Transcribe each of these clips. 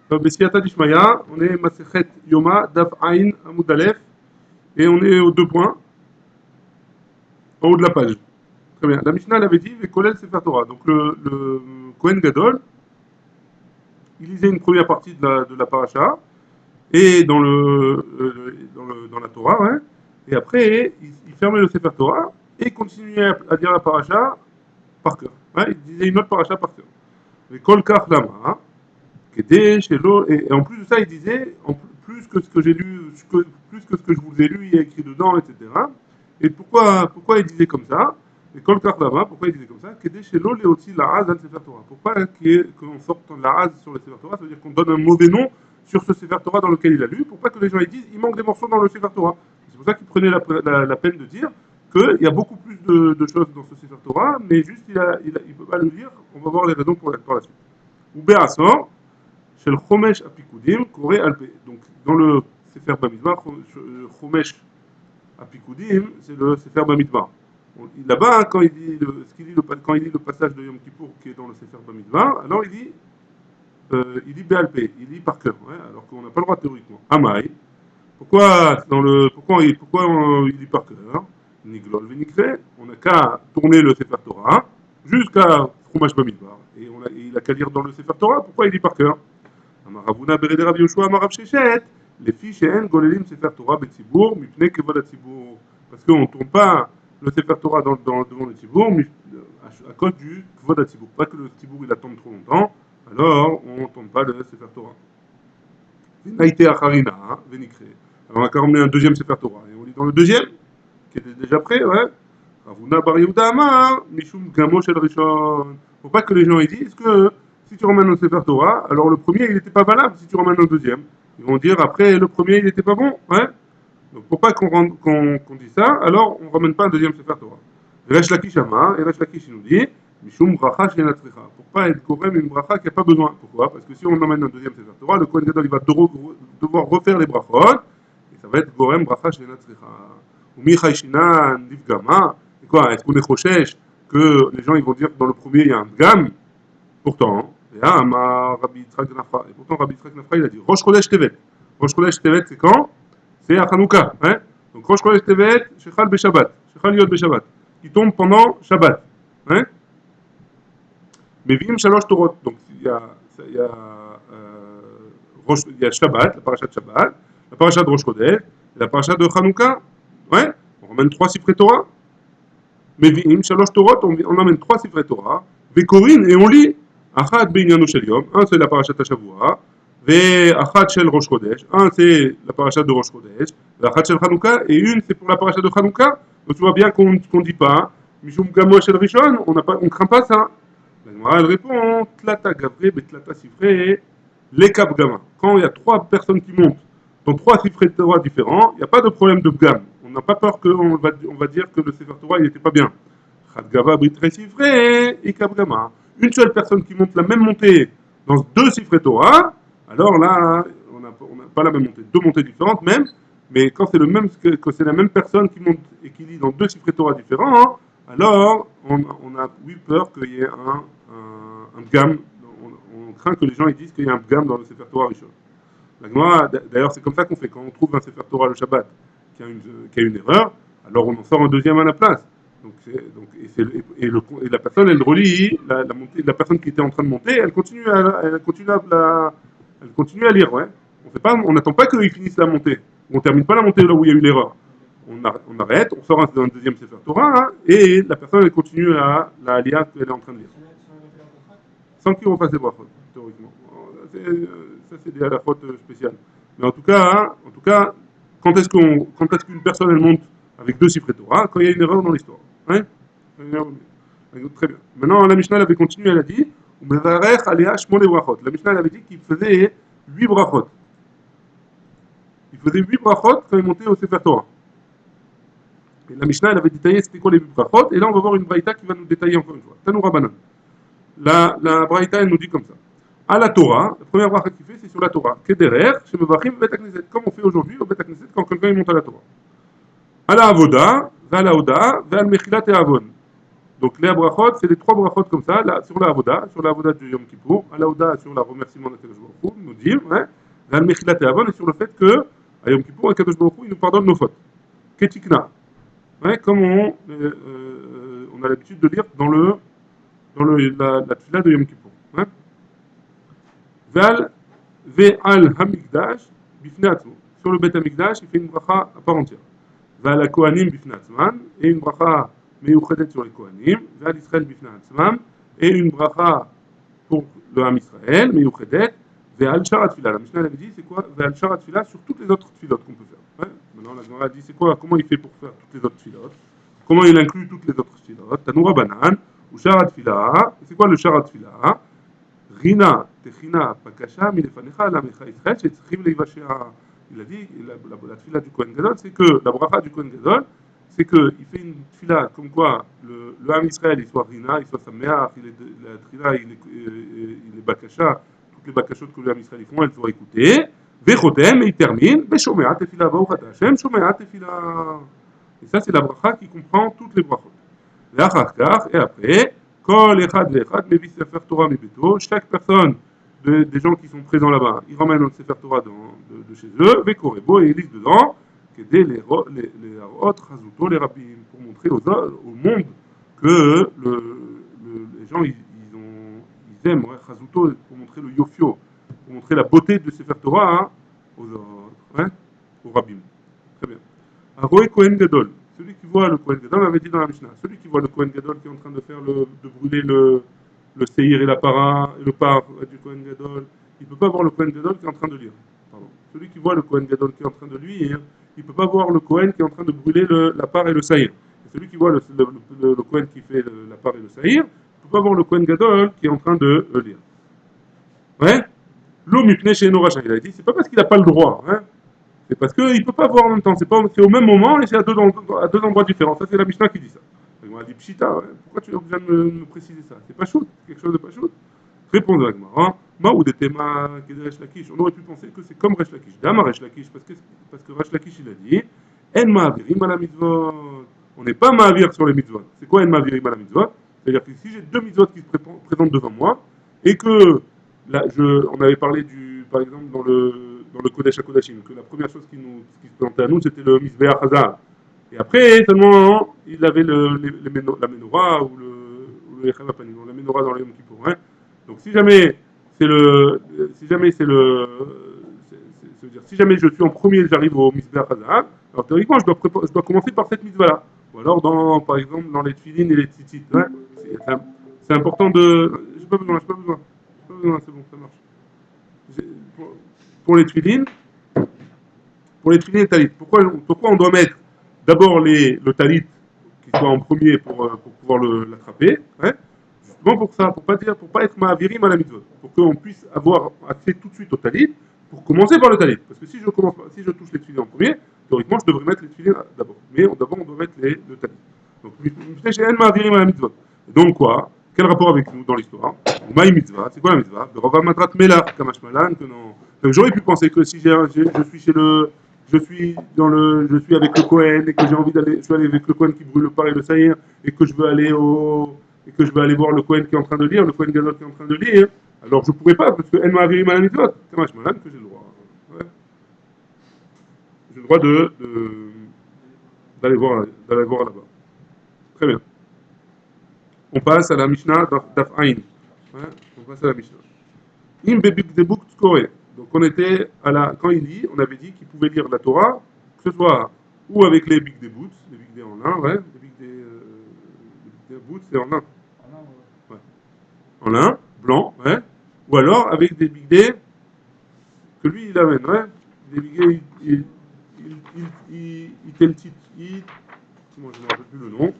Bessiata Dishmaya, on est Masechet Yoma, Daf Ain, Amoud Aleph, et on est aux 2 points, en haut de la page. Très bien. La Mishnah elle avait dit Vekolel Sefer Torah. Donc le Kohen Gadol, il lisait une première partie de la paracha, et dans la Torah, ouais. Et après, il fermait le Sefer Torah, et continuait à dire la paracha par cœur. Ouais, il disait une autre paracha par cœur. Vekol Kach Lama, et en plus de ça, il disait, plus que ce que j'ai lu, plus que ce que je vous ai lu, il y a écrit dedans, etc. Et pourquoi il disait comme ça? Et Kol Kardama, pourquoi il disait comme ça? Kede Shelo Leoti Laaz al Sefer Torah. Pourquoi qu'on sorte Laaz sur le Sefer Torah? Ça veut dire qu'on donne un mauvais nom sur ce Sefer Torah dans lequel il a lu, pour pas que les gens ils disent il manque des morceaux dans le Sefer Torah. C'est pour ça qu'il prenait la peine de dire qu'il y a beaucoup plus de choses dans ce Sefer Torah, mais juste il ne peut pas le lire. On va voir les raisons par la suite. Ou Béasor, chez le Chomesh Apikudim, Koré Alpé. Donc, dans le Sefer Bamidbar, Chomesh Apikudim, c'est le Sefer Bamidbar. Là-bas, quand il dit le passage de Yom Kippour qui est dans le Sefer Bamidbar, alors il dit Béalpé, il dit par cœur, ouais, alors qu'on n'a pas le droit théoriquement. Amaï, pourquoi il dit par cœur? Niglol Venikre, on n'a qu'à tourner le Sefer Torah jusqu'à Chomesh Bamidbar. Et il a qu'à lire dans le Sefer Torah, pourquoi il dit par cœur? Amaravuna Berede Rav Yoshua Amarav Shechet, les filles she'en golelim Sefer Torah betzibur, mipnei kevod hatzibur. Parce qu'on ne tourne pas le Sefer Torah devant le tzibur, à cause du kevod hatzibur. Pas que le tzibur il attend trop longtemps, alors on ne tourne pas le Sefer Torah. Venaïte acharina, venikre. Alors on a qu'à ramener un deuxième Sefer Torah. Et on lit dans le deuxième, qui était déjà prêt, ouais. Ravuna Bar Yehuda Amar, Mishum Gamo Shel Rishon. Faut pas que les gens ils disent que si tu ramènes un Sefer Torah, alors le premier il n'était pas valable si tu ramènes un deuxième. Ils vont dire après le premier il n'était pas bon, ouais. Donc pour pas qu'on dise ça, alors on ne ramène pas un deuxième Sefer Torah. Resh Lakish Amar, et Resh Lakish nous dit Mishum Bracha Shenatricha. Pour pas être Gorem une Bracha qui n'a pas besoin. Pourquoi? Parce que si on emmène un deuxième Sefer Torah, le Kohen Gadol il va devoir refaire les brachot, et ça va être Gorem Bracha Shenatricha. Ou Michai Shinan Nivgama. Et quoi? Est-ce qu'on est Choshesh que les gens ils vont dire que dans le premier il y a un Gam? Pourtant, et Rabbi Yitzhak Nafra. Et pourtant Rabbi Yitzhak Nafra il a dit Rosh Chodesh Tevet. Rosh Chodesh Tevet c'est quand? C'est à Hanouka. Hein? Donc Rosh Chodesh Tevet, Shechal Beshabbat. Shechal Yod Beshabbat. Qui tombe pendant Shabbat. Hein? Mais Vim Shalosh Torot. Donc il y a Shabbat, la paracha de Shabbat, la paracha de Rosh Chodesh, et la paracha de Hanouka. Ouais? On ramène 3 Sifrei Torah. Mais Vim Shalosh Torot, on amène 3 Sifrei Torah. Vekorin, et on lit Achad Beinyano Shel Yom, un c'est la paracha de Shavua, Achad Shel Rosh Chodesh, un c'est la paracha de Rosh Chodesh, Achad Shel Hanouka, et une c'est pour la paracha de Hanouka. Donc tu vois bien qu'on ne dit pas Mishum Gamo Shel Rishon, on ne craint pas ça. La Gemara elle répond Tlata Gavre, Betlata Sifrei, Lekab Gama. Quand il y a 3 personnes qui montent dans 3 Sifrei Torah différents, il n'y a pas de problème de gamme. On n'a pas peur qu'on va dire que le Sefer Torah il n'était pas bien. Une seule personne qui monte la même montée dans 2 Sifrei Torah, alors là, on n'a pas la même montée, 2 montées différentes même, mais quand c'est c'est la même personne qui monte et qui lit dans 2 Sifrei Torah différents, hein, alors on a oui peur qu'il y ait un gamme. On craint que les gens ils disent qu'il y a un gamme dans le Sefer Torah Rishon. D'ailleurs, c'est comme ça qu'on fait quand on trouve un Sefer Torah le Shabbat qui a une erreur, alors on en sort un deuxième à la place. Et la personne, elle relit la personne qui était en train de monter, elle continue à lire, ouais. On n'attend pas qu'il finisse la montée. On ne termine pas la montée là où il y a eu l'erreur. On arrête, on sort un deuxième Sefer Torah, hein, et la personne, elle continue à la lire qu'elle est en train de lire. Sans qu'il refasse des brachot, théoriquement. Ça, c'est des halachot spéciales. Mais en tout cas, quand est-ce qu'une personne, elle monte avec 2 Sifrei Torah? Quand il y a une erreur dans l'histoire. Hein? Très bien. Maintenant, la Mishnah elle avait continué, elle a dit la Mishnah elle avait dit qu'il faisait 8 brachot. Il faisait 8 brachot quand il montait au Sefer Torah. Et la Mishnah elle avait détaillé c'était quoi les 8 brachot. Et là, on va voir une braïta qui va nous détailler encore une fois. Tanoura Banan. La braïta elle nous dit comme ça. À la Torah, la première bracha qu'il fait, c'est sur la Torah. Kederer, chez Mevachim, Bet HaKnesset. Comme on fait aujourd'hui au Bet HaKnesset quand quelqu'un monte à la Torah. À la Avoda, vers la Oda, vers le Mechilat et Avon. Donc les brachot, c'est les trois brachot comme ça, là, sur la avoda du Yom Kippour, à la avoda sur le remerciement de Kadosh Baruch Hu, nous dire, ouais, la Mechilat et Avon, et sur le fait que, à Yom Kippour, Kadosh Baruch Hu, il nous pardonne nos fautes. Ketikna, ouais, comme on a l'habitude de lire la tfila de Yom Kippour. Ouais. Ve'al Hamikdash, bifnei atzmo. Sur le Bet Hamikdash, il fait une bracha à part entière. Ve'al HaKohanim bifnei atzman, et une bracha meyuchedet sur les Kohanim. Ve'al Israël bifnei atzmam, et une bracha pour le Ham Israël, meyuchedet. Ve'al Shara Tfila. La Mishnah avait dit, c'est quoi? Ve'al Shara Tfila sur toutes les autres tfilotes qu'on peut faire. Ouais. Maintenant, la Gemara a dit, c'est quoi? Comment il fait pour faire toutes les autres tfilotes? Comment il inclut toutes les autres tfilotes? Tanoura Banan, ou Shara Tfila. C'est quoi le Shara Tfila? Rina, Techina, Pakasha, Milefanecha, Lamecha Israël, Shetzchim Leivashea. Il a dit, la tfila du Kohen Gadol, c'est que, la bracha du Kohen Gadol, c'est qu'il fait une tfila comme quoi le Ham Israël, il soit Rina, il soit Sameach, la tfila, il est Bakasha, toutes les Bakashot que le Ham Israël font, elles soient écoutées. Vechotem, et il termine, Beshomea Tefila, Baruch Hashem, Shomea Tefila. Et ça, c'est la bracha qui comprend toutes les brachot. Et après, Kol Echad Ve'echad Mevi Sefer Torah Mibeto, chaque personne des gens qui sont présents là-bas, ils ramènent un Sefer Torah de chez eux, Vekorebo, et ils lisent dedans, les autres Chazuto, les rabbis, pour montrer au monde que les gens, ils aiment, ouais, Chazuto, pour montrer le Yofio, pour montrer la beauté de Sefer Torah hein, aux rabbis. Très bien. Aroé Kohen Gadol. Celui qui voit le Kohen Gadol, on avait dit dans la Mishnah, celui qui voit le Kohen Gadol qui est en train de brûler le Seir et la para, le par du Kohen Gadol, il ne peut pas voir le Kohen Gadol qui est en train de lire. Pardon. Celui qui voit le Kohen Gadol qui est en train de lire, il ne peut pas voir le Kohen qui est en train de brûler la par et le Seir. Et celui qui voit le Kohen qui fait la par et le Seir, il ne peut pas voir le Kohen Gadol qui est en train de lire. Ouais. L'homme chez Enoracha, il a dit, c'est pas parce qu'il n'a pas le droit, hein. C'est parce qu'il ne peut pas voir en même temps. C'est au même moment et c'est à deux endroits différents. Ça, c'est la Mishnah qui dit ça. Il m'a dit, Pshita, ouais, pourquoi tu viens de me préciser ça? C'est pas shoot, c'est quelque chose de pas shoot. Réponds à la Gemara. Ma ou des thémas qui est Resh Lakish. On aurait pu penser que c'est comme Resh Lakish. Dama Resh Lakish, parce que Resh Lakish, il a dit, En ma'avirim ala mitzvot. On n'est pas ma'avir sur les mitzvot. C'est quoi En ma'avirim ala mitzvot? C'est-à-dire que si j'ai deux mitzvot qui se présentent devant moi et que là, on avait parlé par exemple, dans le Kodesh HaKodashim, que la première chose qui se présentait à nous, c'était le Mizbeach Hazar. Et après, seulement, il avait la menorah ou le Echem Apanim, la menorah dans le Yom Kippour. Hein. Donc, si jamais si jamais je suis en premier, j'arrive au Mizbeach Hazar, alors théoriquement, je dois commencer par cette mitzvah-là. Ou alors, par exemple, dans les tfilines et les tzitzit. Hein. C'est important de. J'ai pas besoin, c'est bon, ça marche. Pour les tfilines, et talit. Pourquoi on doit mettre d'abord le talit qui soit en premier pour pouvoir l'attraper, hein, justement pour ça, pour pas être ma'avirim à la mitzvot, pour qu'on puisse avoir accès tout de suite au talit, pour commencer par le talit. Parce que si je touche les tfilines en premier, théoriquement je devrais mettre les tfilines d'abord. Mais d'abord on doit mettre le talit. Donc ma'avirim à la mitzvot. Donc quoi? Quel rapport avec nous dans l'histoire? Maï mitzvah, c'est quoi la mitzvah? De Rava Matrat Melach, Kamash Malan, que non. Donc j'aurais pu penser que si je suis avec le Kohen et que j'ai envie je suis allé avec le Kohen qui brûle le par et le saïr et que je veux aller voir le Kohen qui est en train de lire, le Kohen Gadol qui est en train de lire, alors je pourrais pas parce que En ma'avirim ala mitzvot, Kamash Malan, que j'ai le droit. Ouais. J'ai le droit d'aller voir là-bas. Très bien. On passe à la Mishnah d'Af Aïn. Ouais, on passe à la Mishnah. Im bebik debouk tkore. Donc on était quand il lit, on avait dit qu'il pouvait lire la Torah, que ce soit ou avec les big des boots, les big des en lin, ouais, les big des boots c'est en lin. Ouais. En lin, blanc, ouais. Ou alors avec des big des que lui il amène, ouais. Des big des, comment je ne me rappelle plus le nom.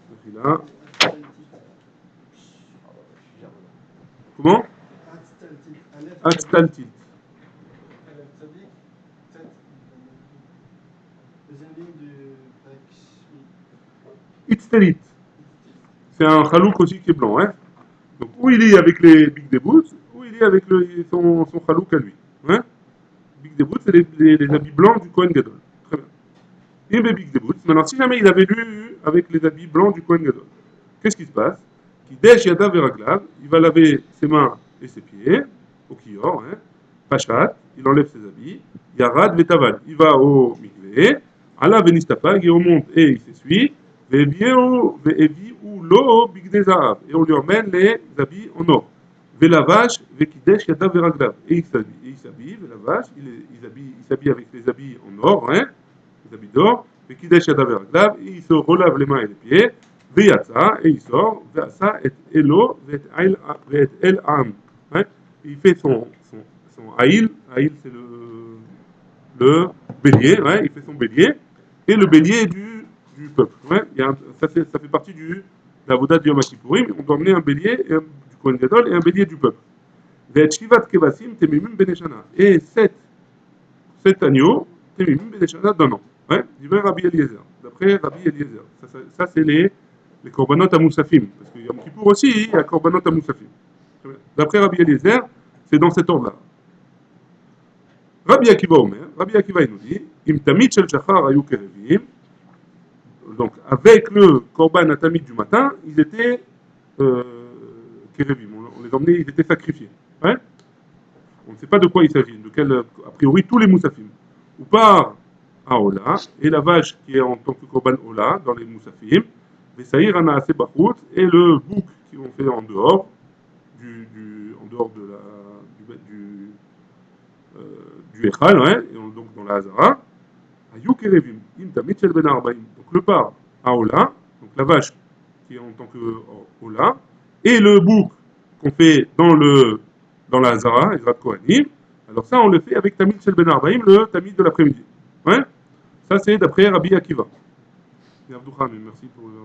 Donc, là. Comment? Atstaltit. Itztalit. C'est un chalouk aussi qui est blanc. Hein. Donc, ou il est avec les Big Deboots, ou il est avec son chalouk à lui. Hein. Big Deboots, c'est les habits blancs du Kohen Gadol. Très bien. Et Bébik de Boots. Maintenant, si jamais il avait lu avec les habits blancs du Kohen Gadol, qu'est-ce qui se passe? Kidesh Yada Veraglav, il va laver ses mains et ses pieds, au Kior, hein. Pachat, il enlève ses habits. Yarad Vetaval, il va au Mikvé. Allah Venistapag, il remonte et il s'essuie. Ve'evi ou lo Bigde Zahav, et on lui emmène les habits en or. Velavash, Vekidesh Yada Veraglav, et il s'habille, Velavash, il s'habille avec les habits en or, hein, les habits d'or. Vekidesh Yada Veraglav, et il se relave les mains et les pieds. Veyatsa, et il sort, Veyatsa et Elo, Vet El Am. Hein. Il fait son Haïl, Haïl c'est le bélier, ouais, il fait son bélier, et le bélier du peuple. Ouais. Ça fait partie de la Voda du Yom Kippourim, on doit emmener un bélier du Kohen Gadol et un bélier du peuple. Vet Shivat Kevasim, Temimim Beneshana. Et sept agneaux, Temimim Beneshana d'un an. Ouais, d'hiver Rabbi Eliezer. D'après Rabbi Eliezer. Ça c'est les korbanot à Moussafim. Parce que Yom Kippour aussi, il y a korbanot à Moussafim. D'après Rabbi Eliezer, c'est dans cet ordre-là. Rabbi Akiva Omer, Rabbi Akiva il nous dit, Im Tamid Shel Shachar Ayu Kerevim. Donc avec le korban atamid du matin, ils étaient Kerevim. On les emmenait, ils étaient sacrifiés. Ouais. On ne sait pas de quoi il s'agit, de quel, a priori tous les moussafim. Ou par à Ola, et la vache qui est en tant que korban Ola dans les moussafim, Vesaïr Anaase Bachout, et le bouc qui ont fait en dehors, en dehors de du Echal, ouais, et donc dans la Hazara, Ayu Kerevim, Im Tamid Shel Ben Arbaim. Donc le par à Ola, donc la vache qui est en tant que Ola, et le bouc qu'on fait dans la Hazara, Ezrat Kohanim, alors ça on le fait avec Tamid Shel Ben Arbaim, le Tamid de l'après-midi. Ouais. Ça c'est d'après Rabbi Akiva. Merci pour le verre.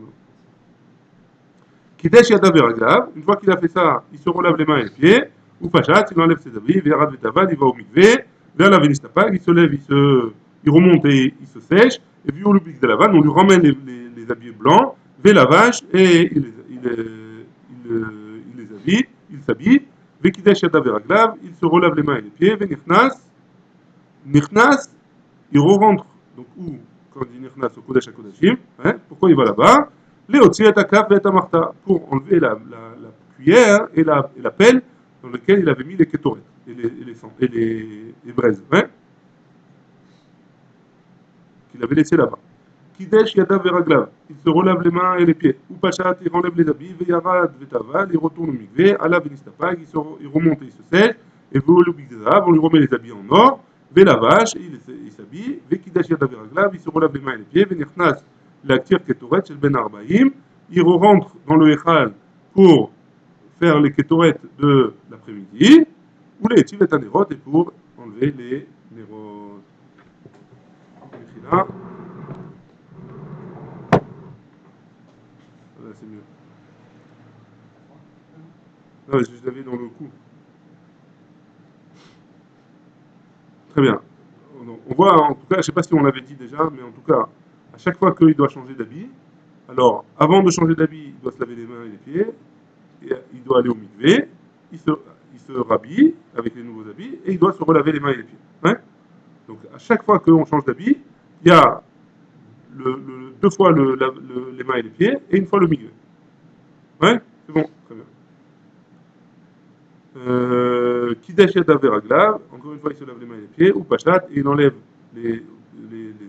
Kidesh Yada Veraglav, une fois qu'il a fait ça, il se relave les mains et les pieds, ou Pachat, il enlève ses habits, Verad Vetaval, il va au mikvé, vers la Venistapag, il se lève, il remonte et il se sèche, et puis au Lubik de la vanne, on lui ramène les habits blancs, vers la vache, et il les habille, il s'habille, Vekidesh Yada Veraglav, il se relave les mains et les pieds, Nichnas, il rentre, donc où, quand on dit Nichnas, au Kodesh HaKodashim, hein, pourquoi il va là-bas? Léotzi et Akaf et Martha, pour enlever la cuillère et la pelle dans laquelle il avait mis les kétorettes et les braises, hein, qu'il avait laissé là-bas. Kidesh Yada Veraglav, il se relave les mains et les pieds. Ou Pachat, il enlève les habits, Veyarad Vetaval, il retourne au mikvé, Allah Venistapag, il remonte et il se sèche, et Veolubik Zahav, on lui remet les habits en or, la vache, il s'habille, Vekidesh Yada Veraglav, il se relave les mains et les pieds, Venichnas, la tir ketoret chez Ben Arbaïm, il rentre dans le Echal pour faire les kétorettes de l'après-midi, ou les Tivet Anerot, et pour enlever les Nerot. Là, voilà, c'est mieux. Non, je l'avais dans le cou. Très bien. On voit, en tout cas, je ne sais pas si on l'avait dit déjà, mais en tout cas, à chaque fois qu'il doit changer d'habit, alors, avant de changer d'habit, il doit se laver les mains et les pieds, et il doit aller au mikvé, il se rhabille avec les nouveaux habits, et il doit se relaver les mains et les pieds. Hein. Donc, à chaque fois qu'on change d'habit, il y a deux fois les mains et les pieds, et une fois le mikvé. Ouais, c'est bon, très bien. Kidesh Yadav Veraglav, encore une fois, il se lave les mains et les pieds, ou Pachat, et il enlève les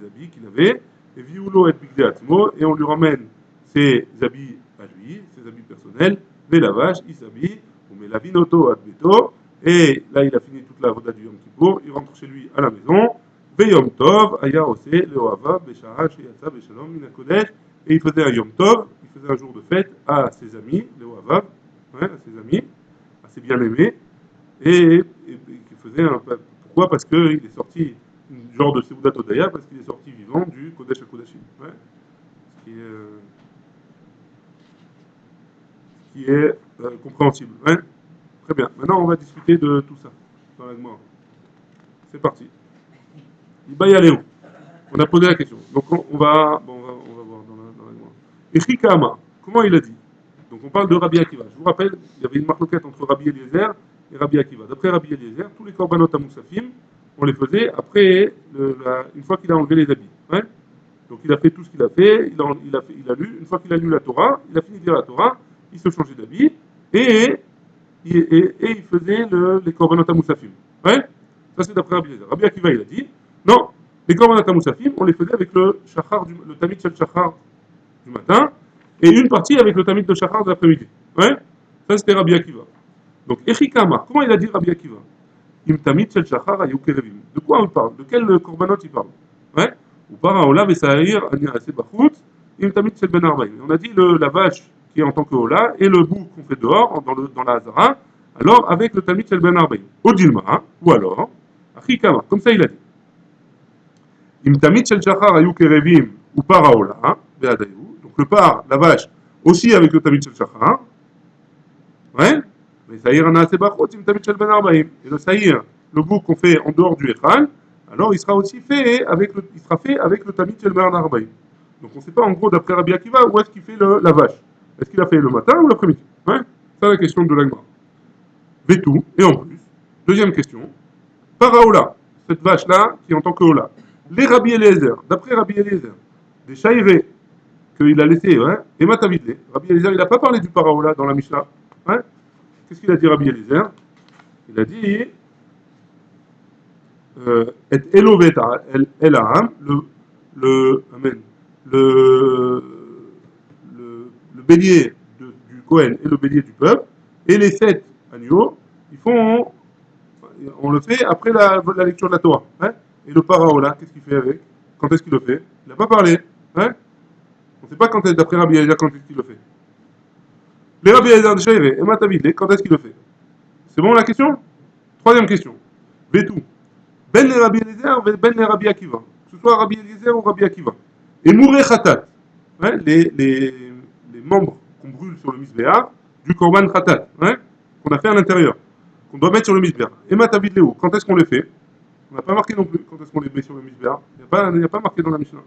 habits qu'il avait, et Viulo et Bigde Atmo, et on lui ramène ses habits à lui, ses habits personnels, les lavages, il s'habille, on met la vinoto à Beto, et là il a fini toute la voda du Yom Kippour, il rentre chez lui à la maison, Veyom Tov, Aya Ose, Leoava, Beshaha, Sheyatsa, Beshalom, Minakodesh, et il faisait un Yom Tov, il faisait un jour de fête à ses amis, Leoava, ouais, à ses amis, à ses bien-aimés, qui faisait un. Pourquoi? Parce qu'il est sorti, genre de Seudat Odaya, parce qu'il est sorti vivant du Kodesh à Kodashim. Ouais. Ce qui est compréhensible. Ouais. Très bien. Maintenant, on va discuter de tout ça dans la Gemara. C'est parti. Iba Léon. On a posé la question. Donc, on va voir dans la Gemara. Echikama. Comment il a dit? Donc, on parle de Rabbi Akiva. Je vous rappelle, il y avait une marloquette entre Rabbi Eliezer et Rabbi Akiva. D'après Rabbi Eliezer, tous les korbanot à Moussafim, on les faisait après, une fois qu'il a enlevé les habits. Ouais. Donc il a fait tout ce qu'il a fait, il a lu, une fois qu'il a lu la Torah, il a fini de lire la Torah, il se changeait d'habit, et, il faisait les korbanot moussafim. Ouais. Ça c'est d'après Rabbi Eliezer. Rabbi Akiva il a dit, non, les korbanot moussafim, on les faisait avec le tamid shel shachar du matin, et une partie avec le tamid de shachar de l'après-midi. Ouais. Ça c'était Rabbi Akiva. Donc Echikama, comment il a dit Rabbi Akiva? Im tamid shel shachar ayu kerevim. De quoi on parle? De quel korbanot il parle? Ouais. Ou par Ola Vesaïr, Ania Sebachut, Im tamid shel ben arbaïm. On a dit la vache qui est en tant que Ola et le bouc qu'on fait dehors, dans la Hazara, alors avec le tamid shel ben arbaïm. Odilma, ou alors, Achikama, comme ça il a dit. Im tamid shel shachar ayu kerevim, ou par Ola, Veadayu. Donc le par, la vache, aussi avec le tamid shel shachar. Ouais. Mais Saïr Ania Sebachut, Im tamid shel ben arbaïm. Et le Saïr, le bouc qu'on fait en dehors du Echal, alors il sera aussi fait avec le tamid shel ben arbaïm. Donc on ne sait pas en gros d'après Rabbi Akiva où est-ce qu'il fait la vache. Est-ce qu'il a fait le matin ou l'après-midi? Ouais. C'est la question de l'Agma. Vetou, et en plus, deuxième question, Paraola, cette vache-là qui est en tant que Ola, les Rabbi Eliezer, d'après Rabbi Eliezer, des Shairé qu'il a laissé, ouais, et Matavidle, Rabbi Eliezer, il n'a pas parlé du Paraola dans la Mishnah. Ouais. Qu'est-ce qu'il a dit Rabbi Eliezer? Il a dit et Eloveta El-Aham, amen, le, le bélier du Kohen et le bélier du peuple, et les 7 agneaux, on le fait après la lecture de la Torah. Hein. Et le Paraola, qu'est-ce qu'il fait avec? Quand est-ce qu'il le fait? Il n'a pas parlé. Hein. On ne sait pas quand est-ce, d'après Rabbi Eliezer, quand est-ce qu'il le fait. Les Rabbi Eliezer de Shaïvé, et Matavidle, quand est-ce qu'il le fait? C'est bon la question? Troisième question. Vetou. Ben les Rabbi Eliezer, ben les Rabbi Akiva. Que ce soit Rabbi Eliezer ou Rabbi Akiva. Et Mouré Khatat. Hein, les membres qu'on brûle sur le misbéar du Korban Khatat. Hein, qu'on a fait à l'intérieur. Qu'on doit mettre sur le misbéar. Et Matavid Léo. Quand est-ce qu'on les fait? On n'a pas marqué non plus quand est-ce qu'on les met sur le misbéar. Il n'y a pas marqué dans la Mishnah.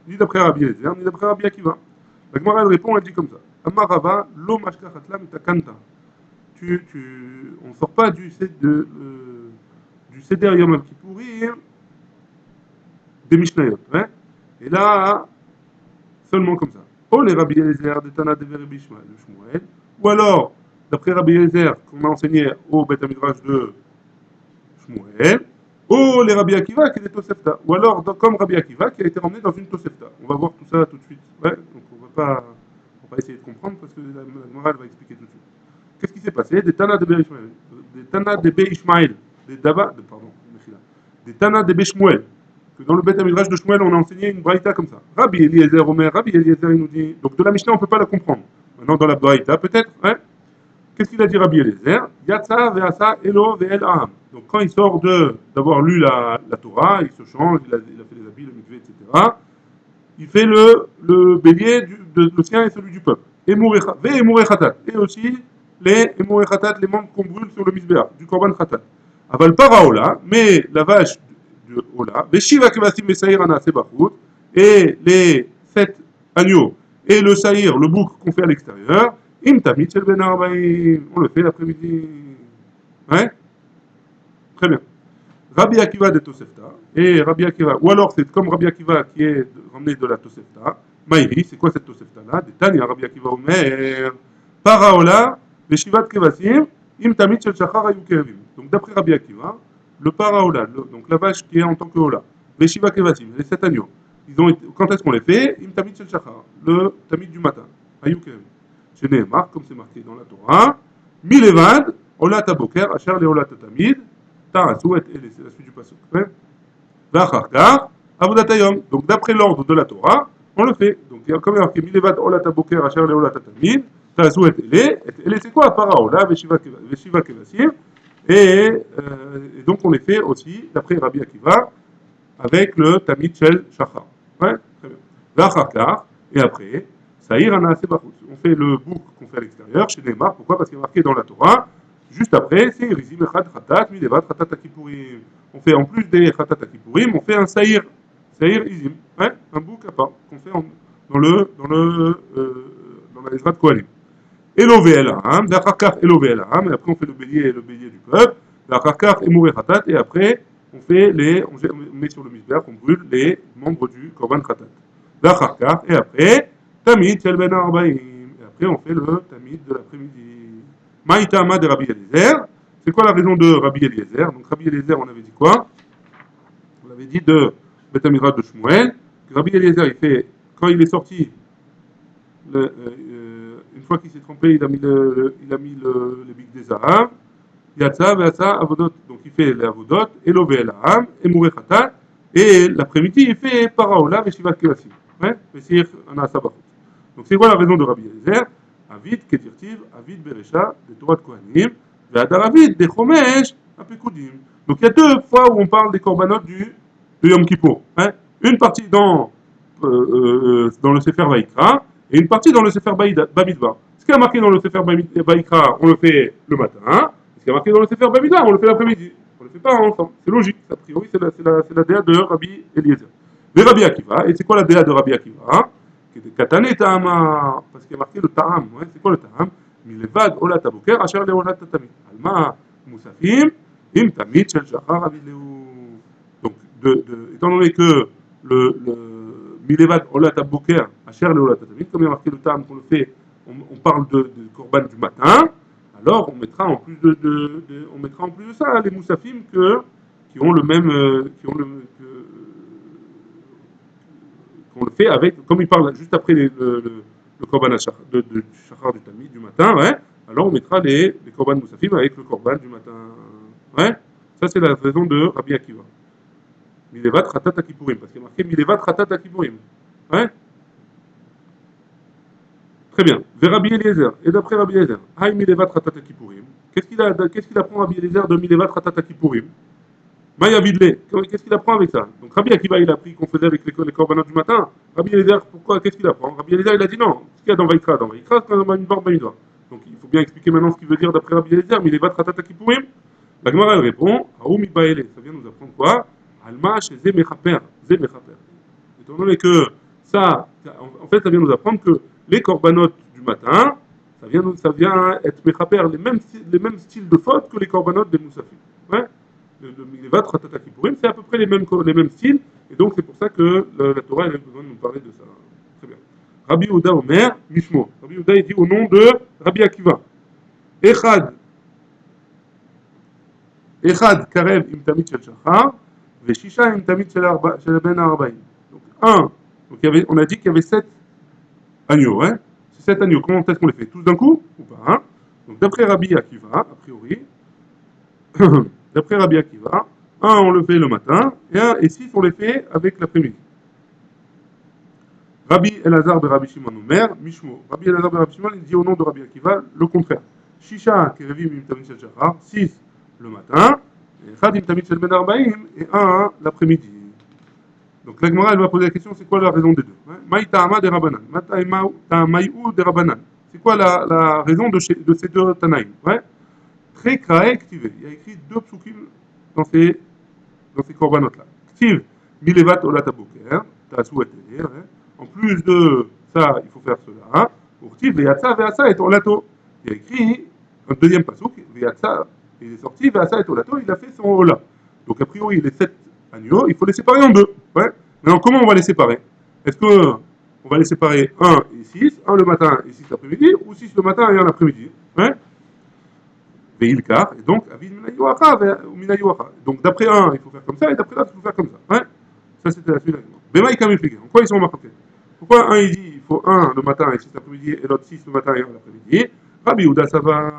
Ni d'après Rabbi Eliezer, ni d'après Rabbi Akiva. La Gemara elle répond, elle dit comme ça. Amar Rava, lo mashka chatlam itakanta. On ne sort pas du Seder Yom Kippourim des Mishnayot. Hein? Et là, seulement comme ça. Oh les Rabbi Eliezer, des Tana de Rabbi Shmuel, ou alors, d'après Rabbi Eliezer, qu'on a enseigné au Beth Midrash de Shmuel, ou les Rabbi Akiva qui est des Tosefta, ou alors comme Rabbi Akiva qui a été emmené dans une Tosefta. On va voir tout ça tout de suite. Ouais? Donc on va essayer de comprendre parce que la morale va expliquer tout de suite. Qu'est-ce qui s'est passé? Des Tana de Ishmael, des Tana de Ishmael, des Tana de Shmuel, que dans le Beth Midrash de Shmuel, on a enseigné une braïta comme ça. Rabbi Eliezer Omer, Rabbi Eliezer, il nous dit. Donc de la Mishnah, on ne peut pas la comprendre. Maintenant, dans la braïta, peut-être, hein. Qu'est-ce qu'il a dit Rabbi Eliezer? Yatsa ve'asa elo ve'el aham. Donc quand il sort d'avoir lu la Torah, il se change, il a fait les habits, le mikvé, etc. Il fait le bélier, le sien et celui du peuple. Et Khatat. Et aussi les Khatat, les membres qu'on brûle sur le misbéa, du Korban Khatat. Aval Paraola, mais la vache de Ola, Veshiva Kevasim Mesaïr Ana Sebachut, et les 7 agneaux, et le saïr, le bouc qu'on fait à l'extérieur, Im Tamid Shel Ben Arbaïm, on le fait l'après-midi. Hein? Très bien. Rabbi Akiva de Tosefta, et Rabbi Akiva, ou alors c'est comme Rabbi Akiva qui est ramené de la Tosefta, Maïri, c'est quoi cette Tosefta-là? Des Tanya, Rabbi Akiva Omer, Paraola, Veshivat Kevasim, Im Tamid Shel Shachar Ayu Kerevim. Donc d'après Rabbi Akiva, le Paraola, donc la vache qui est en tant que Ola, Veshiva Kevasim, les 7 agneaux, quand est-ce qu'on les fait? Im Tamid Shel Shachar, le Tamid du matin, Ayu Kerevim. Chez Nehemar, comme c'est marqué dans la Torah, Milevad, Ola Taboker, Asher le Ola Tatamid, Ta'asou et c'est la suite du passage. V'acharkar, Avodatayom. Donc d'après l'ordre de la Torah, on le fait. Donc il y a comme marqué Milevad Ola Taboker, Asher le Ola Tatamid, Ta'asou et Ele, c'est quoi? Paraola, Veshiva Kevasim. Et donc on les fait aussi, d'après Rabbi Akiva, avec le Tamid Shel Shachar. Ouais, très bien. V'acharkar, et après, Saïr Ana Sebachut. On fait le bouc qu'on fait à l'extérieur, chez Neymar. Pourquoi? Parce qu'il est marqué dans la Torah. Juste après, c'est Rizim Echad Khatat, Midevat Khatat Akipurim. On fait en plus des Khatat Akipurim, on fait un Saïr Izim, ouais, un bouc à part, qu'on fait dans la Ezrat Kohanim. Elové Elaham, Dacharkar Elové Elaham, et après on fait le bélier du peuple, Dacharkar Emouré Khatat, et après on met sur le misbéach, on brûle les membres du Korban Khatat. L'acharkar, et après, Tamid Shel Ben Arbaïm. Et après, on fait le Tamid de l'après-midi. Maïtama de Rabbi Eliezer. C'est quoi la raison de Rabbi Eliezer? Donc, Rabbi Eliezer, on avait dit quoi? On avait dit de Beth Amidrash de Shmuel, que Rabbi Eliezer, il fait, quand il est sorti, une fois qu'il s'est trempé, le bic des Zahav, Yatsa, Veatsa, Avodot. Donc il fait les Avodot, Elové Elaham, Emoure Khatat, et l'après-midi, il fait Paraola, Veshivat Kelassim. Ouais, Vesir Anasabach. Donc c'est quoi la raison de Rabbi Eliezer? Avid, Ketirtiv, Avid, Beresha, de Torah de Kohanim, Ve'adar Avid, de Chomesh, Apekudim. Donc il y a deux fois où on parle des corbanotes de Yom Kippour. Hein. Une partie dans le Sefer Vaïkra et une partie dans le Sefer Bamidbar. Ce qui est marqué dans le Sefer Vaïkra, on le fait le matin. Hein. Ce qui est marqué dans le Sefer Bamidbar, on le fait l'après-midi. On ne le fait pas ensemble. C'est logique. A priori, c'est la déa de Rabbi Eliezer. Mais Rabbi Akiva, et c'est quoi la déa de Rabbi Akiva? Katane Ta'ama, parce qu'il y a marqué le Ta'am. Ouais. C'est quoi le Ta'am? Milevad Olat Aboker, Asher le Olat Tatamid. Alma Moussafim, Im Tamid Shel Shachar Avileu. Donc, étant donné que le Milevad Olat Aboker, Asher le Olat Tatamid, comme il y a marqué le Ta'am qu'on le fait, on parle de Korban du matin, alors on mettra en plus on mettra en plus de ça les Moussafim qui ont le même. Qu'on le fait avec, comme il parle juste après le korban de shachar du tamid du matin, ouais, alors on mettra les korban moussafim avec le korban du matin. Ouais, ça c'est la raison de Rabbi Akiva. Milevat Khatat Akipurim, parce qu'il y a marqué Milevat Khatat Akipurim. Ouais, très bien. Vers Rabbi Eliezer, et d'après Rabbi Eliezer, Haï Milevat Khatat Akipurim. Qu'est-ce qu'il apprend Rabbi Eliezer de Milevat Khatat Akipurim? Maya Vidle, qu'est-ce qu'il apprend avec ça? Donc Rabbi Akiva, il a appris qu'on faisait avec les corbanotes du matin. Rabbi Eliezer, pourquoi? Qu'est-ce qu'il apprend? Rabbi Eliezer, il a dit non. Ce qu'il y a dans Vaïkra, c'est quand même une barbe Bamidwa. Donc il faut bien expliquer maintenant ce qu'il veut dire d'après Rabbi Eliezer, mais il est va Ratata Kipourim. La Gemara, elle répond, Aoumi Baele. Ça vient nous apprendre quoi? Alma chez Zemechaper. Zemechaper. Étant donné que ça, en fait, ça vient nous apprendre que les corbanotes du matin, ça vient être Mechaper, les mêmes styles de faute que les corbanotes des Moussafim. Ouais? Le Milevat, Ratata Kippourim, c'est à peu près les mêmes styles, et donc c'est pour ça que la Torah elle a besoin de nous parler de ça. Très bien. Rabbi Yehuda Omer, Mishmo. Rabbi Yehuda il dit au nom de Rabbi Akiva. Echad Karev im Tamid shel Shachar, Veshisha im Tamid shel Ben Arbaïm. Donc on a dit qu'il y avait 7 agneaux. Hein. Ces 7 agneaux, comment est-ce qu'on les fait? Tous d'un coup ou pas hein. Donc d'après Rabbi Akiva, a priori, d'après Rabbi Akiva, un on le fait le matin et 6 on les fait avec l'après-midi. Rabbi Elazar de Rabbi Shimon Omer, Mishmo. Rabbi Elazar de Rabbi Shimon, il dit au nom de Rabbi Akiva le contraire. Shisha Kerevim im Tamid shel Shachar, 6 le matin, et Chad im Tamid shel Ben Arbaïm, et 1 l'après-midi. Donc la Gemara elle va poser la question, c'est quoi la raison des deux? Maï Ta'ama de Rabbanan, Maïou de Rabbanan. C'est quoi la raison de ces deux Tanaïm? Ouais. Très kraé activé. Il y a écrit 2 psukim dans ces corbanotes-là. Ktiv, milevat olat aboker, ta'asu et en plus de ça, il faut faire cela. Ktiv, ve'yatsa, ve'asa et olato. Il y a écrit un deuxième pasuk, ve'yatsa, il est sorti, ve'asa et olato, il a fait son ola. Donc a priori, les 7 agneaux, il faut les séparer en 2. Ouais. Maintenant, comment on va les séparer? Est-ce que on va les séparer 1 et 6, 1 le matin et 6 l'après-midi, ou 6 le matin et 1 l'après-midi? Ouais. Et donc, donc d'après un, il faut faire comme ça, et d'après l'autre, il faut faire comme ça. Ouais. Ça, c'était la suite. En quoi ils sont marqués? Pourquoi un, il dit il faut 1 le matin et 6 l'après-midi, et l'autre 6 le matin et 1 l'après-midi? Rabbi Yehuda, ça va.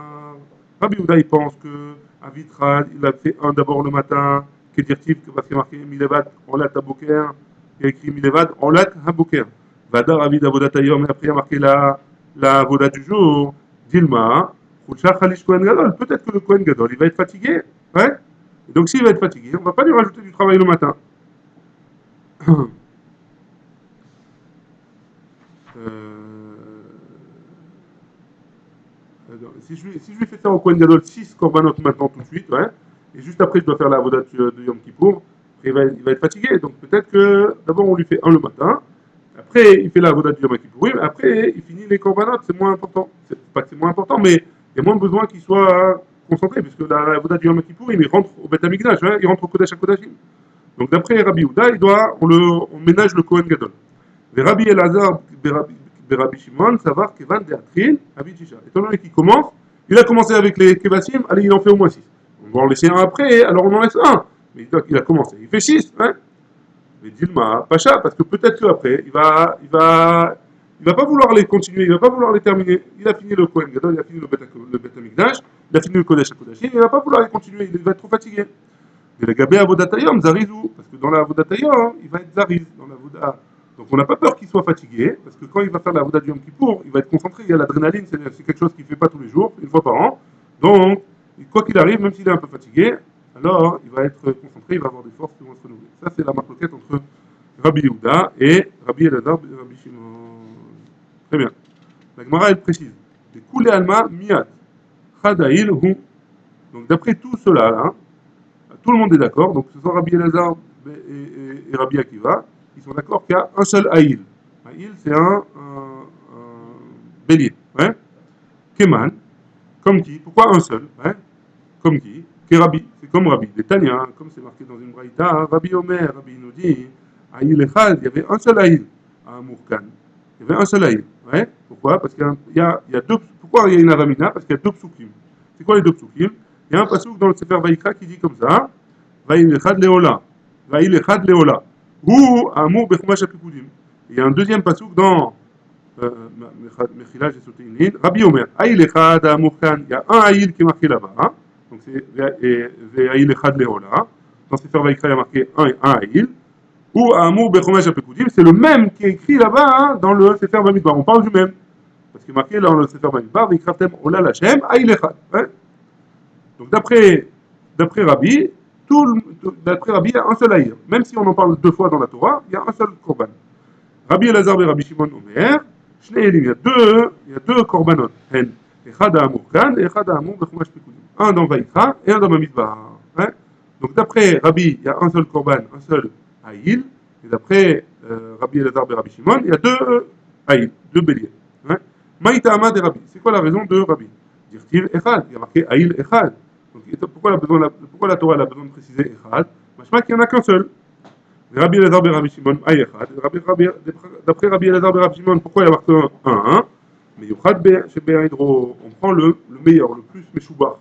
Rabbi Yehuda, il pense que Avitrad, il a fait 1 d'abord le matin, Kedirtif, parce qu'il y a marqué Milevat, Olat Haboker, il y a écrit Milevat, Olat Haboker. Vadar Avid Avodatayom, et après il y a marqué la Voda du jour, Dilma. Peut-être que le Kohen Gadol, il va être fatigué. Ouais. Et donc s'il va être fatigué, on ne va pas lui rajouter du travail le matin. Si je lui fais ça au Kohen Gadol 6 korbanot maintenant tout de suite, ouais, et juste après je dois faire la voda de Yom Kippour, il va être fatigué. Donc peut-être que d'abord on lui fait un le matin, après il fait la voda de Yom Kippour, après il finit les korbanot, c'est moins important. C'est pas que c'est moins important, mais il y a moins besoin qu'il soit concentré, puisque la voda du Yom Kippour, il rentre au Beth Amikdash, il rentre au Kodesh HaKodashim. Donc d'après Rabbi Yehuda, on ménage le Kohen Gadol. Rabbi Elazar, Rabbi Shimon, savoir Kevan de Atril, Rabbi Tisha. Étant donné qu'il commence, il a commencé avec les Kevasim, allez, il en fait au moins 6. On va en laisser un après, alors on en laisse un. Mais il a commencé, il fait 6, hein. Mais Dilma, Pacha, parce que peut-être qu'après, il va pas vouloir les continuer, il va pas vouloir les terminer. Il a fini le Kohen Gadol, il a fini le Bet Amikdash, il a fini le Kodesh HaKodashim, il va pas vouloir les continuer, il va être trop fatigué. Et le Gabé Avodatayom, Zarizou, parce que dans la Avodatayom, il va être Zariz, dans la Avoda. Donc on n'a pas peur qu'il soit fatigué, parce que quand il va faire la Avoda du Yom Kippour, il va être concentré, il y a l'adrénaline, c'est quelque chose qu'il ne fait pas tous les jours, une fois par an. Donc, quoi qu'il arrive, même s'il est un peu fatigué, alors il va être concentré, il va avoir des forces qui vont se renouveler. Ça, c'est la marloquette entre Rabbi Yehuda et Rabbi Elazar et Rabbi Shimon. Très bien. La Gemara, elle précise. Les Koulé Alma Miyad. Chadaïl Hu. Donc d'après tout cela, hein, tout le monde est d'accord, donc ce sont Rabbi Elazar et Rabbi Akiva, ils sont d'accord qu'il y a un seul Haïl. Haïl, c'est un bélier. Ouais. Keman, comme qui? Pourquoi un seul? Ouais. Comme qui? Rabbi, c'est comme Rabbi. Les Tanya, comme c'est marqué dans une braïta, hein, Rabbi Omer, Rabbi nous dit, Haïl Echad, il y avait un seul Haïl à Mourkan. Il y avait un seul Haïl. Ouais. Pourquoi? Parce qu'il y a deux. Pourquoi il y a une Aramina? Parce qu'il y a deux psukim. C'est quoi les deux psukim? Il y a un pasuk dans le Sefer Vaïkra qui dit comme ça, Vaïl Echad Leola. Vaïl Echad Leola. Ou Amour Bechumash Apikudim. Il y a un deuxième pasuk dans Mechila, j'ai sauté une ligne. Rabbi Omer, Haïl Echad Amour Kan. Il y a un Haïl qui est marqué là-bas. Hein. Donc c'est Haïl Echad Leola. Dans Sefer Vaïkra, il y a marqué un Haïl. Ou Amour Bechumash Apikudim. C'est le même qui est écrit là-bas hein, dans le Sefer Bamidbar. On parle du même. Parce qu'il est marqué dans le Sefer Bamidbar, Vikraftem Ola Lachem, Haïl Echad. Hein. Donc d'après Rabbi, d'après Rabbi, il y a un seul aïr. Même si on en parle deux fois dans la Torah, il y a un seul korban. Rabbi Elazar et Rabbi Shimon Omer, il y a deux korbanot. Hen, Echad Amur Kan et Echad Amur Bechumash Pekudim. Un dans Vaïkra et un dans Bamidbar. Hein. Donc d'après Rabbi, il y a un seul korban, un seul aïl. Et d'après Rabbi Elazar et Rabbi Shimon, il y a deux aïl, deux béliers. Hein. Maïta Amad et Rabbi. C'est quoi la raison de Rabbi? Dire Echad, il y a marqué aïl Echad. Donc, pourquoi la Torah a besoin de préciser Echad? Machma qu'il n'y en a qu'un seul. Rabbi Elazar et Rabbi Shimon, aïe Echad. D'après Rabbi Elazar et Rabbi Shimon, pourquoi il y a marqué un? Mais Yuchad chez Béhidro, on prend le meilleur, le plus Meshoubar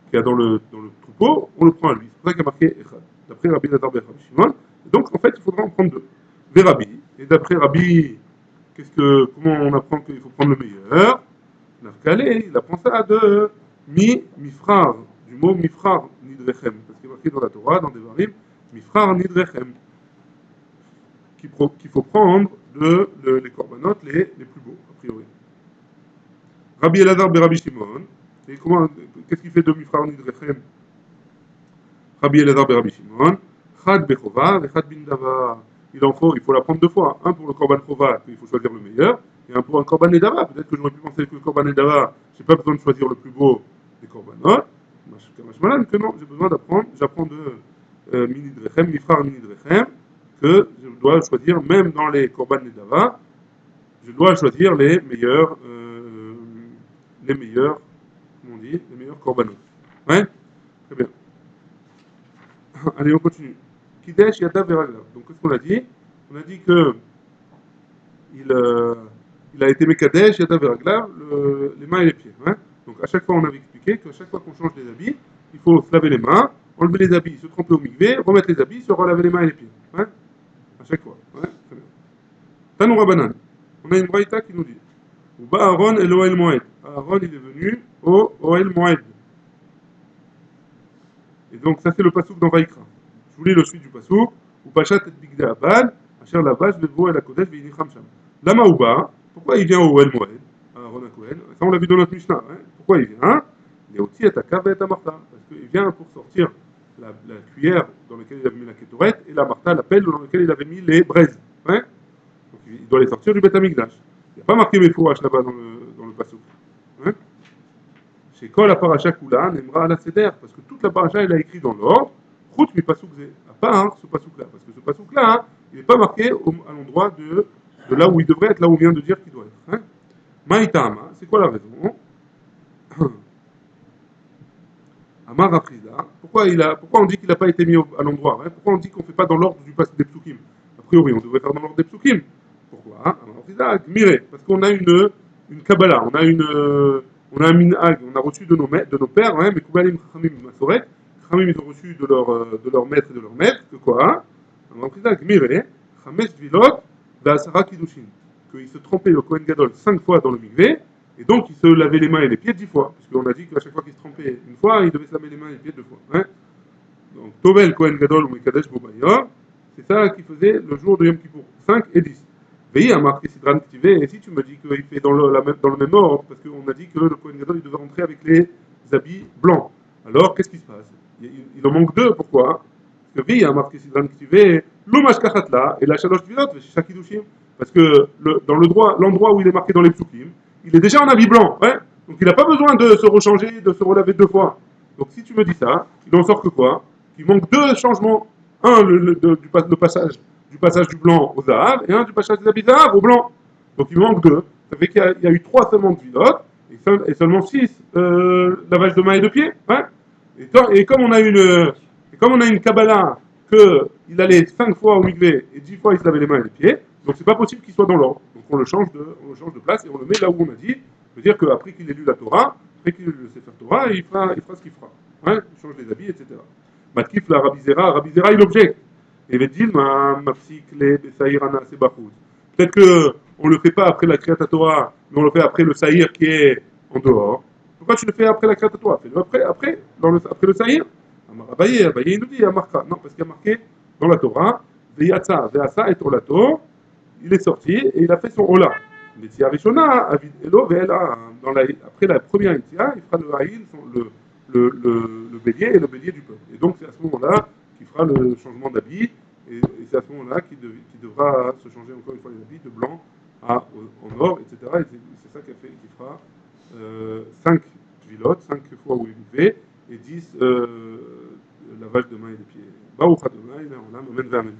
qu'il y a dans le troupeau, on le prend à lui. C'est pour ça qu'il y a marqué Echad. D'après Rabbi Elazar et Rabbi Shimon. Donc en fait, il faudra en prendre deux. Des Rabbi. Et d'après Rabbi, comment on apprend qu'il faut prendre le meilleur? Nafkalé, il apprend ça de mifrar, du mot mifrar nidrechem, parce qu'il est marqué dans la Torah, dans des varim, mifrar nidrechem, qu'il faut prendre les corbanotes les plus beaux, a priori. Rabbi Elazar be Rabbi Shimon, et qu'est-ce qu'il fait de mifrar nidrechem? Rabbi Elazar be Rabbi Shimon, chad bechova et chad bin davar. Il faut la prendre deux fois. Un pour le korban chova, il faut choisir le meilleur, et un pour un korban nedava. Peut-être que j'aurais pu penser que le korban nedava, j'ai pas besoin de choisir le plus beau des korbanot. Que non, j'ai besoin j'apprends de mini drechem, mifrar mini drechem, que je dois choisir, même dans les korban nedava, je dois choisir comment on dit, les meilleurs korbanot. Ouais? Très bien. Allez, on continue. Kidesh Yadav Veraglav. Donc, qu'est-ce qu'on a dit? On a dit que il a été Mekadesh Yadav Veraglav, les mains et les pieds. Hein. Donc, à chaque fois, on avait expliqué qu'à chaque fois qu'on change des habits, il faut se laver les mains, enlever les habits, se tremper au migvé, remettre les habits, se relaver les mains et les pieds. Hein. À chaque fois. Ouais. Très bien. Tanou Rabanan. On a une braïta qui nous dit Uba Aaron et l'Oel Moed. Aaron, il est venu au Oel Moed. Et donc, ça, c'est le pasouk dans Vaïkra. Je vous lis le suite du pasouk. Ou Pachat et Bigde Abad, Asher Lavash, Levo et la Kodesh, Veinicham Sham. Lama Uba, pourquoi il vient au El Moed, Aaron Kohen? Ça, on l'a vu dans notre Mishnah. Hein. Pourquoi il vient? Il est aussi à ta cave et à ta marta. Parce qu'il vient pour sortir la cuillère dans laquelle il avait mis la kétorette et la marta, la pelle dans laquelle il avait mis les braises. Hein. Donc, il doit les sortir du Beth Amikdash. Il n'y a pas marqué mes fourrages là-bas dans le pasouk. Hein. Chez Kol la paracha Kula, Nemra la Seder, parce que toute la paracha, elle a écrit dans l'ordre, Rout mi pasouk zé, à part ce pasouk-là, parce que ce pasouk-là, hein, il n'est pas marqué à l'endroit de là où il devrait être, là où on vient de dire qu'il doit être. Hein. Maïtama, c'est quoi la raison? Amar Afrida, pourquoi on dit qu'il n'a pas été mis à l'endroit? Hein. Pourquoi on dit qu'on ne fait pas dans l'ordre des psukim? A priori, on devrait faire dans l'ordre des psukim. Pourquoi? Parce qu'on a une Kabbalah, on a un minhag, on a reçu de nos pères, hein, mais Koubalim Chachamim Masoret, Chachamim ils ont reçu de leur maître et de leur maître, que quoi? Gmiré, Chamesh Vilot, Asara Kiddushin, qu'il se trempait le Kohen Gadol 5 fois dans le mikvé, et donc il se lavait les mains et les pieds 10 fois, puisqu'on a dit qu'à chaque fois qu'il se trempait une fois, il devait se laver les mains et les pieds 2 fois. Hein. Donc Tovel Kohen Gadol ou Mekadesh Bobayor, c'est ça qu'il faisait le jour de Yom Kippour, 5 et 10. Veillez à marquer Sidran Ktivé, et si tu me dis qu'il fait dans le même ordre, parce qu'on a dit que le Kohen Gadol il devait rentrer avec les habits blancs, alors qu'est-ce qui se passe? Il en manque deux, pourquoi? Parce que veillez à marquer Sidran Ktivé, l'Omash Kachatla et la Shalosh Vilot, Shakidushim. Parce que dans l'endroit où il est marqué dans les psukim, il est déjà en habit blanc, ouais. Donc il n'a pas besoin de se rechanger, de se relaver 2 fois. Donc si tu me dis ça, il en sort que quoi? Il manque 2 changements. Un, du passage du blanc au Zahav, et un du passage des habits Zahav au blanc. Donc il manque 2. Ça fait qu'il y a eu 3 seulement de vilotes, et seulement 6 lavages de mains et de pieds. Hein. Et comme on a une Kabbalah qu'il allait 5 fois au mikvé et 10 fois il se lavait les mains et les pieds, donc c'est pas possible qu'il soit dans l'ordre. Donc on le change de place et on le met là où on a dit. C'est-à-dire qu'après qu'il ait lu la Torah, après qu'il ait lu le Sefer Torah, il fera ce qu'il fera. Ouais, il change les habits, etc. Matkif la Rabizera il objecte. Et il dit, peut-être qu'on ne le fait pas après la Kriyat Torah, mais on le fait après le Saïr qui est en dehors. Pourquoi tu le fais après la Kriyat Torah? Fais-le après le Saïr. Abaye, il nous dit, Amarka. Non, parce qu'il y a marqué dans la Torah, Veyatsa et Olato, il est sorti et il a fait son Ola. L'Etia Rishona, Avid Elo, Ve'ela. Après la première Etia, il fera le Haïl, le bélier et le bélier du peuple. Et donc c'est à ce moment-là qu'il fera le changement d'habit, et c'est à ce moment-là qu'il devra se changer encore une fois les habits de blanc en or, etc. Et c'est ça qu'il fera 5 vilotes, 5 fois où il fait, et 10 lavage de mains et de pieds. Baruch Adonai, on a, amen, amen.